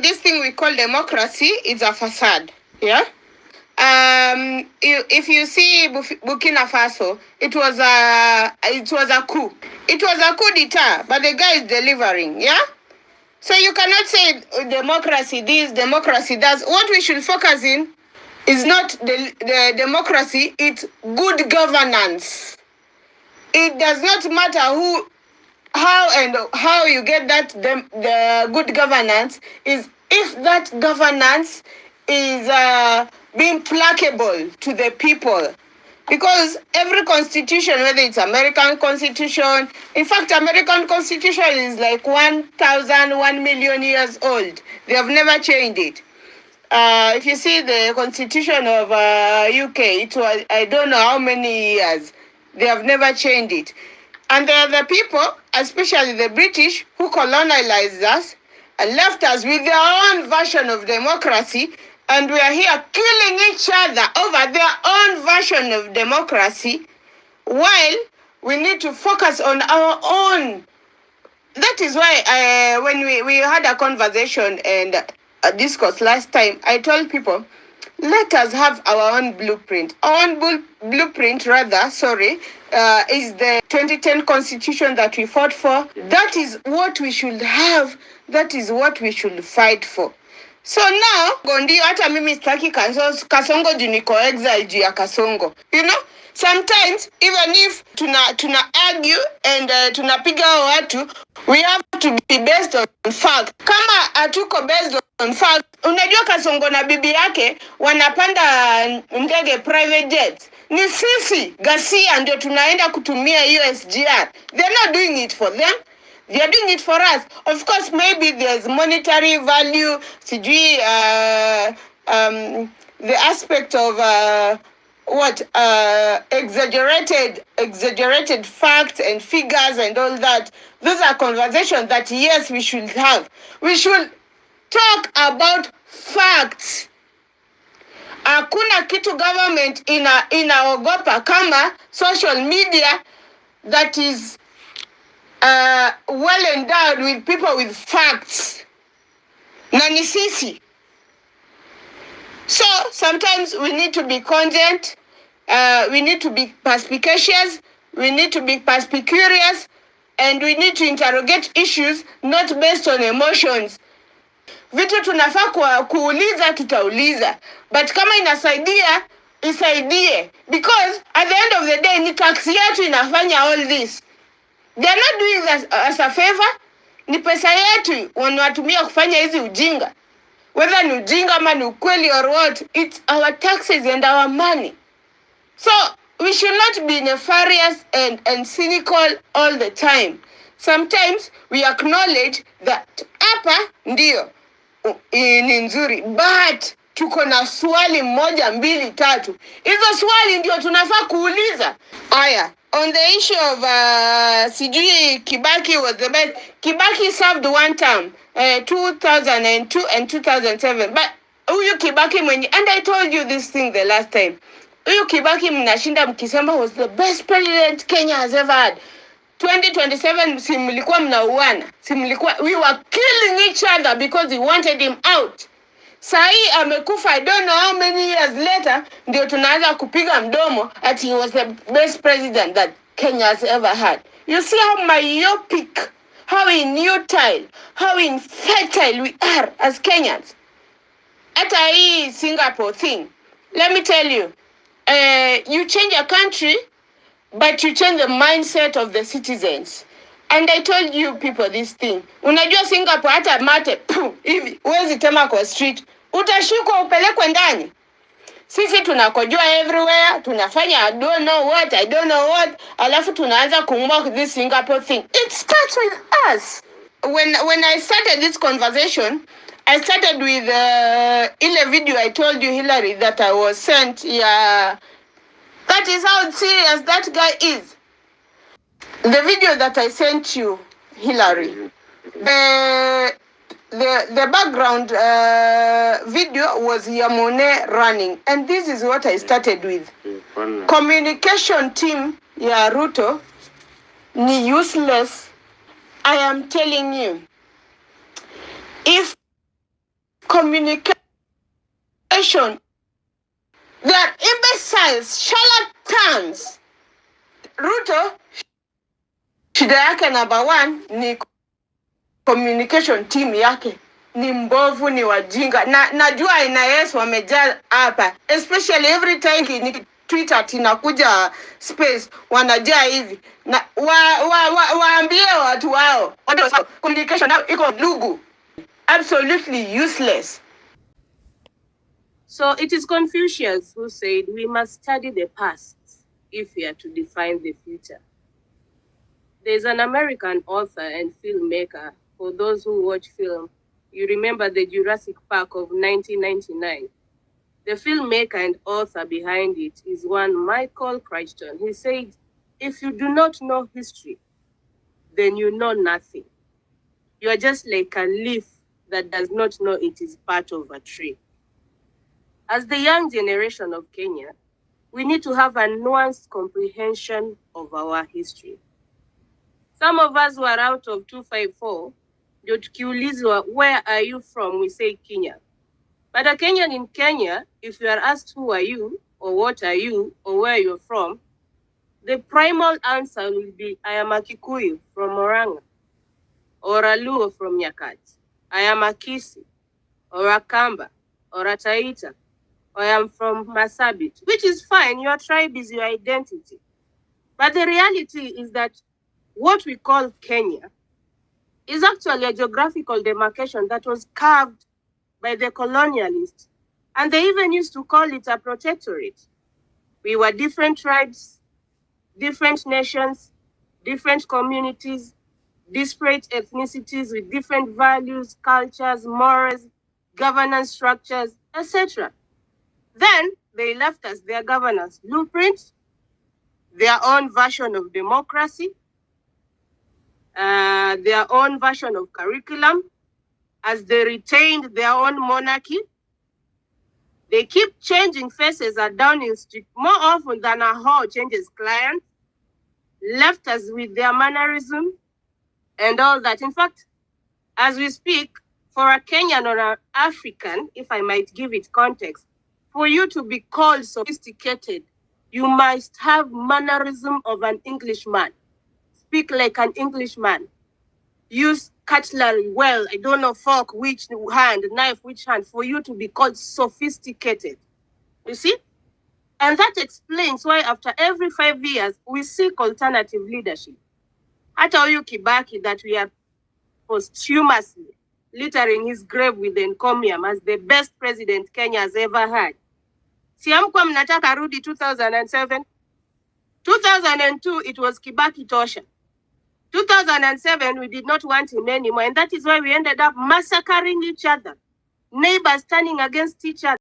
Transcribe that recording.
This thing we call democracy is a facade. Yeah. If you see Burkina Faso, it was a coup. It was a coup d'etat, but the guy is delivering. Yeah. So you cannot say democracy this, democracy that. What we should focus in is not the democracy, it's good governance. It does not matter how you get that the good governance is if that governance is being placable to the people. Because every constitution, whether it's American constitution, in fact, American constitution is like 1 million years old. They have never changed it. If you see the constitution of UK, it was, I don't know how many years. They have never changed it. And there are the people, especially the British, who colonized us and left us with their own version of democracy. And we are here killing each other over their own version of democracy, while we need to focus on our own. That is why when we had a conversation and a discourse last time, I told people, let us have our own blueprint. Our own blueprint, is the 2010 constitution that we fought for. That is what we should have. That is what we should fight for. So now, Gondi, hata mimi sitaki Kasongo juu niko exile juu ya Kasongo. You know, sometimes even if tuna argue and tunapiga watu, we have to be based on fact. Kama hatuko based on fact, unajua Kasongo na bibi yake wanapanda ndege private jets. Ni sisi Gasia ndio tunaenda kutumia USGR. They're not doing it for them. They are doing it for us. Of course, maybe there's monetary value, the aspect of exaggerated facts and figures and all that. Those are conversations that, yes, we should have. We should talk about facts. Hakuna kitu government inaogopa kama social media that is well endowed with people with facts. Na ni sisi. So sometimes we need to be content, we need to be perspicacious, we need to be perspicurious, and we need to interrogate issues not based on emotions. Vitu tunafaa kuuliza tutauliza, but kama inasaidia isaidie, because at the end of the day ni tax yetu inafanya all this. They are not doing that as a favor. Ni pesa yetu wanatumia kufanya hizi ujinga. Whether ni ujinga ama ni ukweli or what, it's our taxes and our money. So we should not be nefarious and cynical all the time. Sometimes we acknowledge that hapa ndio ni nzuri, but tuko na swali moja mbili tatu. Hizo swali ndio tunafaa kuuliza. Aya, on the issue of sijui Kibaki was the best. Kibaki served one term, 2002 and 2007. But huyu Kibaki mwenye, and I told you this thing the last time. Huyu Kibaki mnashinda mkisema was the best president Kenya has ever had. 2027 simulikuwa mnauana. We were killing each other because we wanted him out. Sahi amekufa, I don't know how many years later, ndio tunaanza kupiga mdomo that he was the best president that Kenya has ever had. You see how myopic, how inutile, how infertile we are as Kenyans. Hata hii Singapore thing, let me tell you, you change a country, but you change the mindset of the citizens. And I told you people this thing. Unajua Singapore hata mate, hivi, huwezi tema kwa street. Utashikwa upelekwe ndani. Sisi tunakojoa everywhere, tunafanya I don't know what, alafu tunaanza kumock this Singapore thing. It starts with us. When I started this conversation, I started with ile video I told you, Hillary, that I was sent. Yeah, that is how serious that guy is. The video that I sent you, Hillary, the background video was Yamone running. And this is what I started with. Communication team, ya Ruto, ni useless. I am telling you. If communication. They are imbeciles, charlatans. Ruto, shida yake number one ni communication team yake ni mbovu, ni wajinga. Najua NIS wamejaa hapa, especially every time ni Twitter tinakuja space wanajaa hivi na waambie watu wao communication iko lugu, absolutely useless. So it is Confucius who said we must study the past if we are to define the future. There's an American author and filmmaker. For those who watch film, you remember the Jurassic Park of 1999. The filmmaker and author behind it is one Michael Crichton. He said, if you do not know history, then you know nothing. You are just like a leaf that does not know it is part of a tree. As the young generation of Kenya, we need to have a nuanced comprehension of our history. Some of us were out of 254, ndio tukiulizwa, where are you from? We say Kenya. But a Kenyan in Kenya, if you are asked who are you, or what are you, or where you're from, the primal answer will be, I am a Kikuyu from Oranga, or a Luo from Nyakat. I am a Kisi, or a Kamba, or a Taita, or I am from Masabit, which is fine. Your tribe is your identity. But the reality is that what we call Kenya is actually a geographical demarcation that was carved by the colonialists. And they even used to call it a protectorate. We were different tribes, different nations, different communities, disparate ethnicities with different values, cultures, morals, governance structures, etc. Then they left us their governance blueprint, their own version of democracy, their own version of curriculum, as they retained their own monarchy. They keep changing faces at Downing Street more often than a whore changes clients, left us with their mannerism and all that. In fact, as we speak, for a Kenyan or an African, if I might give it context, for you to be called sophisticated, you must have mannerism of an Englishman. Speak like an Englishman. Use cutlery well. I don't know, fork, which hand, knife, which hand, for you to be called sophisticated. You see? And that explains why after every 5 years, we seek alternative leadership. Hata huyu Kibaki that we are posthumously littering his grave with encomium as the best president Kenya has ever had. Si hamkuwa mnataka rudi 2007? 2002, it was Kibaki tosha. 2007, we did not want him anymore. And that is why we ended up massacring each other. Neighbors turning against each other.